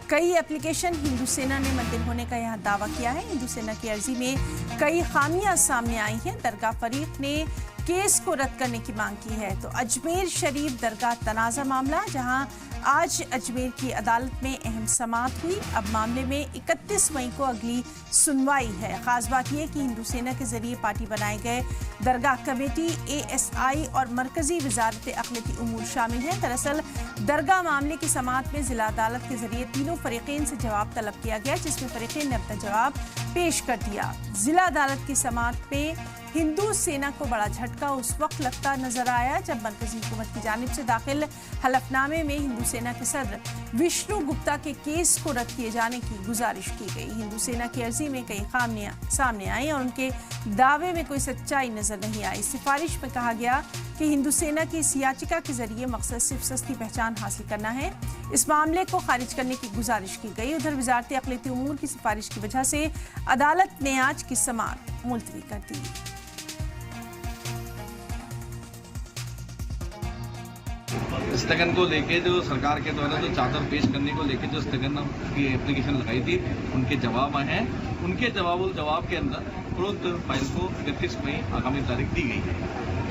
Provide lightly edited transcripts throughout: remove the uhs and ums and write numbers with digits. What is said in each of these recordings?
कई एप्लीकेशन हिंदू सेना ने मंदिर होने का यहाँ दावा किया है। हिंदू सेना की अर्जी में कई खामियां सामने आई हैं। दरगाह फरीक ने केस को रद्द करने की मांग की है। तो अजमेर शरीफ दरगाह तनाज़ा मामला, जहां आज अजमेर की अदालत में अहम समाअत हुई। अब मामले में 31 मई को अगली सुनवाई है। खास बात यह कि हिंदू सेना के जरिए पार्टी बनाए गए दरगाह कमेटी, ASI और मरकजी वजारत अक़लियती उमूर शामिल हैं। दरअसल दरगाह मामले की समाअत में जिला अदालत के जरिए तीनों फरीक़ैन से जवाब तलब किया गया, जिसमें फरीक़ैन ने अपना जवाब पेश कर दिया। जिला अदालत की समाअत में हिंदू सेना को बड़ा झटका उस वक्त लगता नजर आया जब मरकजी हुकूमत की जानिब से दाखिल हलफनामे में हिंदू सेना के सदर विष्णु गुप्ता के केस को रद्द किए जाने की गुजारिश की गई। हिंदू सेना की अर्जी में कई खामियां सामने आई और उनके दावे में कोई सच्चाई नजर नहीं आई। सिफारिश में कहा गया कि हिंदू सेना की इस याचिका के जरिए मकसद सिर्फ सस्ती पहचान हासिल करना है। इस मामले को खारिज करने की गुजारिश की गई। उधर वजारत अक़लियती उमूर की सिफारिश की वजह से अदालत ने आज की समाअत मुलतवी कर दी। स्थगन को लेके जो सरकार के द्वारा जो चार्टर पेश करने को लेके जो स्थगन की एप्लीकेशन लगाई थी, उनके जवाब आए हैं। उनके जवाब के अंदर तुरंत फाइल को 31 मई आगामी तारीख दी गई है।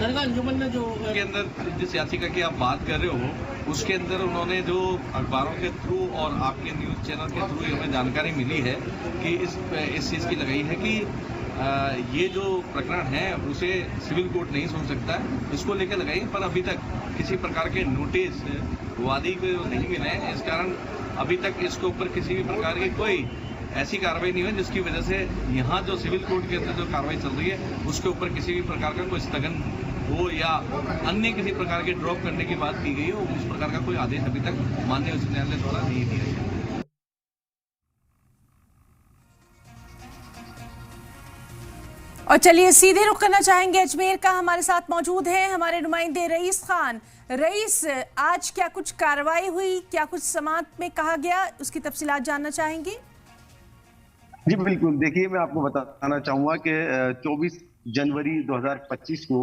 दरगाह अंजुमन ने जो के अंदर जिस याचिका की आप बात कर रहे हो, उसके अंदर उन्होंने जो अखबारों के थ्रू और आपके न्यूज़ चैनल के थ्रू हमें जानकारी मिली है कि इस चीज़ की लगाई है कि ये जो प्रकरण है उसे सिविल कोर्ट नहीं सुन सकता, इसको लेकर लगाई। पर अभी तक किसी प्रकार के नोटिस वादी को नहीं मिले हैं। इस कारण अभी तक इसके ऊपर किसी भी प्रकार की कोई ऐसी कार्रवाई नहीं हुई जिसकी वजह से यहाँ जो सिविल कोर्ट के अंदर जो कार्रवाई चल रही है उसके ऊपर किसी भी प्रकार का कोई स्थगन हो या अन्य किसी प्रकार के ड्रॉप करने की बात की गई हो, उस प्रकार का कोई आदेश अभी तक माननीय उच्च न्यायालय द्वारा नहीं दिया गया। और चलिए सीधे रुख करना चाहेंगे अजमेर का। हमारे साथ मौजूद हैं हमारे नुमाइंदे रईस खान। रईस, आज क्या कुछ कार्रवाई हुई, क्या कुछ समाअत में कहा गया, उसकी तफसीलात जानना चाहेंगे? जी बिल्कुल, देखिए मैं आपको बताना चाहूंगा कि 24 जनवरी 2025 को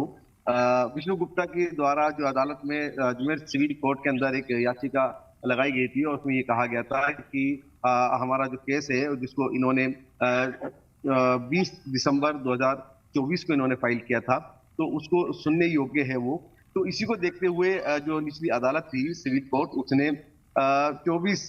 विष्णु गुप्ता के द्वारा जो अदालत में अजमेर सिविल कोर्ट के अंदर एक याचिका लगाई गई थी और उसमें ये कहा गया था कि हमारा जो केस है जिसको इन्होंने 20 दिसंबर 2024 को इन्होंने फाइल किया था, तो उसको सुनने योग्य है वो। तो इसी को देखते हुए जो निचली अदालत थी सिविल कोर्ट, उसने 24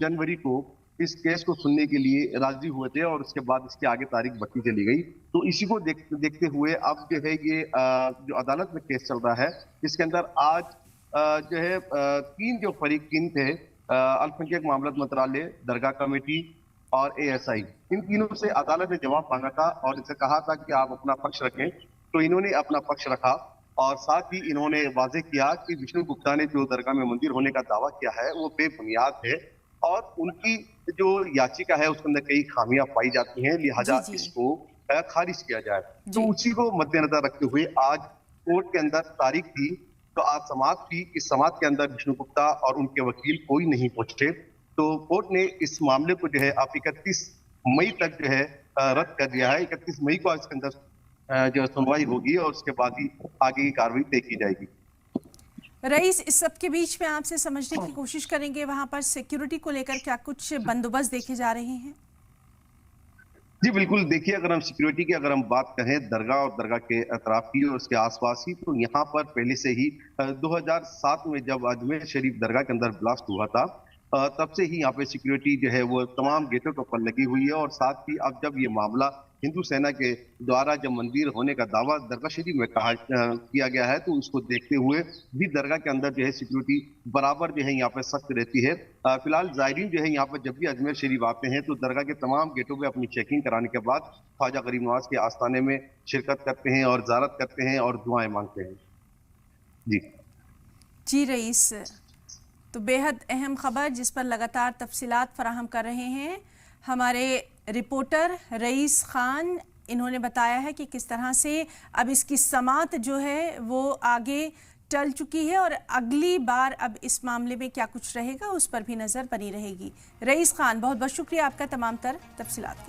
जनवरी को इस केस को सुनने के लिए राजी हुए थे और उसके बाद इसके आगे तारीख बढ़ती चली गई। तो इसी को देखते हुए अब जो है ये जो अदालत में केस चल रहा है, इसके अंदर आज जो है 3 जो फरीकीन थे, अल्पसंख्यक मामलात मंत्रालय, दरगाह कमेटी और ASI, इन तीनों से अदालत ने जवाब मांगा था और इनसे कहा था कि आप अपना पक्ष रखें। तो इन्होंने अपना पक्ष रखा और साथ ही इन्होंने वाजे किया कि विष्णु गुप्ता ने जो दरगाह में मंदिर होने का दावा किया है वो बेबुनियाद है और उनकी जो याचिका है उसके अंदर कई खामियां पाई जाती हैं, लिहाजा इसको खारिज किया जाए। तो उसी को मद्देनजर रखते हुए आज कोर्ट के अंदर तारीख थी, तो आज समाअत थी। इस समाअत के अंदर विष्णु गुप्ता और उनके वकील कोई नहीं पहुंचे, तो कोर्ट ने इस मामले को जो है आप 31 मई तक जो है रद्द कर दिया है। 31 मई को इसके अंदर जो सुनवाई होगी और उसके बाद ही आगे की कार्रवाई तय की जाएगी। रईस, इस सब के बीच में आपसे समझने की कोशिश करेंगे, वहां पर सिक्योरिटी को लेकर क्या कुछ बंदोबस्त देखे जा रहे हैं? जी बिल्कुल, देखिए अगर हम सिक्योरिटी की बात करें दरगाह और दरगाह के अतराफ की और उसके आसपास की, तो यहाँ पर पहले से ही 2007 में जब अजमेर शरीफ दरगाह के अंदर ब्लास्ट हुआ था, तब से ही यहाँ पे सिक्योरिटी जो है वो तमाम गेटों के ऊपर लगी हुई है। और साथ ही अब जब ये मामला हिंदू सेना के द्वारा जब मंदिर होने का दावा दरगाह शरीफ में किया गया है, तो उसको देखते हुए भी दरगाह के अंदर जो है सिक्योरिटी बराबर जो है यहाँ पे सख्त रहती है। फिलहाल जायरीन जो है यहाँ पर जब भी अजमेर शरीफ आते हैं तो दरगाह के तमाम गेटों पे अपनी चेकिंग कराने के बाद ख्वाजा गरीब नवाज के आस्थाने में शिरकत करते हैं और ज़ियारत करते हैं और दुआएं मांगते हैं। जी रईस, तो बेहद अहम खबर जिस पर लगातार तफसीलात फराहम कर रहे हैं हमारे रिपोर्टर रईस खान। इन्होंने बताया है कि किस तरह से अब इसकी समाअत जो है वो आगे टल चुकी है और अगली बार अब इस मामले में क्या कुछ रहेगा उस पर भी नज़र बनी रहेगी। रईस खान, बहुत बहुत शुक्रिया आपका तमाम तर तफसीलात।